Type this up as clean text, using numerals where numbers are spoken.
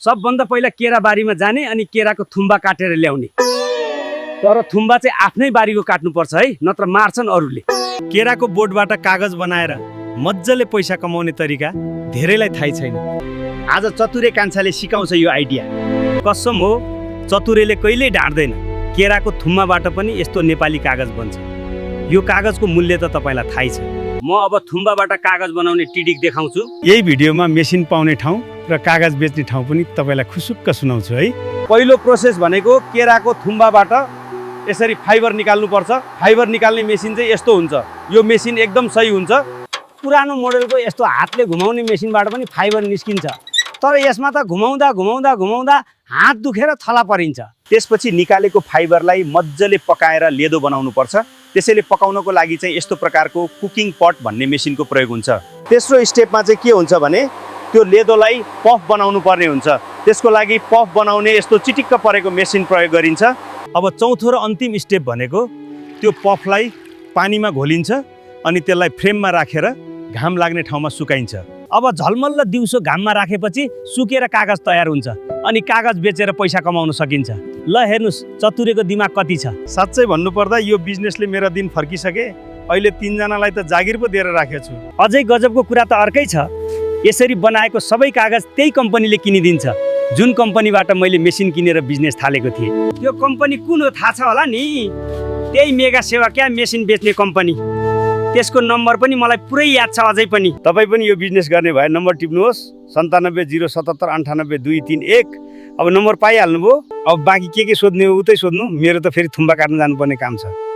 सबभन्दा पहिला केरा बारीमा जाने अनि केराको थुम्बा काटेर ल्याउने। तर थुम्बा चाहिँ आफ्नै बारीको काट्नुपर्छ है, नत्र मार्छन् अरूले। केराको बोटबाट कागज बनाएर मज्जाले पैसा कमाउने तरिका धेरैलाई थाहै छैन। आज चतुरे कान्छाले सिकाउँछ यो आइडिया। कसम हो, चतुरेले कहिल्यै ढाँट्दैन। केराको थुम्बाबाट पनि यस्तो नेपाली कागज बन्छ। यो कागजको मूल्य त तपाईँलाई थाहै छ। म अब थुम्बाबाट कागज बनाउने टिडिक देखाउँछु। यही भिडियोमा मेसिन पाउने ठाउँ र कागज बेच्ने ठाउँ पनि तपाईँलाई खुसुक्क सुनाउँछु है। पहिलो प्रोसेस भनेको केराको थुम्बाबाट यसरी फाइबर निकाल्नुपर्छ। फाइबर निकाल्ने मेसिन चाहिँ यस्तो हुन्छ। यो मेसिन एकदम सही हुन्छ। पुरानो मोडलको यस्तो हातले घुमाउने मेसिनबाट पनि फाइबर निस्किन्छ। तर यसमा त घुमाउँदा घुमाउँदा घुमाउँदा हात दुखेर थला परिन्छ। त्यसपछि निकालेको फाइबरलाई मज्जाले पकाएर लेदो बनाउनुपर्छ। त्यसैले पकाउनको लागि चाहिँ यस्तो प्रकारको कुकिङ पट भन्ने मेसिनको प्रयोग हुन्छ। तेस्रो स्टेपमा चाहिँ के हुन्छ भने त्यो लेदोलाई पफ बनाउनु पर्ने हुन्छ। त्यसको लागि पफ बनाउने यस्तो चिटिक्क परेको मेसिन प्रयोग गरिन्छ। अब चौथो र अन्तिम स्टेप भनेको त्यो पफलाई पानीमा घोलिन्छ अनि त्यसलाई फ्रेममा राखेर घाम लाग्ने ठाउँमा सुकाइन्छ। अब झलमल्ल दिउँसो घाममा राखेपछि सुकेर कागज तयार हुन्छ अनि कागज बेचेर पैसा कमाउन सकिन्छ। ल हेर्नुस् चतुरेको दिमाग कति छ। साँच्चै भन्नुपर्दा यो बिजनेसले मेरा दिन फर्किसके। अहिले 3 जनालाई त जागिर पो दिएर राखेको छु। अझै गजबको कुरा त अर्कै छ। यसरी बनाएको सबै कागज त्यही कम्पनीले किनिदिन्छ जुन कम्पनीबाट मैले मेसिन किनेर बिजनेस थालेको थिएँ। त्यो कम्पनी कुन हो थाहा छ होला नि? त्यही मेगा सेवा क्या मेसिन बेच्ने कम्पनी। त्यसको नम्बर पनि मलाई पुरै याद छ अझै पनि। तपाईँ पनि यो बिजनेस गर्ने भए नम्बर टिप्नुहोस् 9707789231। अब नम्बर पाइहाल्नुभयो। अब बाँकी के सोध्ने हो उतै सोध्नु। मेरो त फेरि थुम्बा काट्न जानुपर्ने काम छ।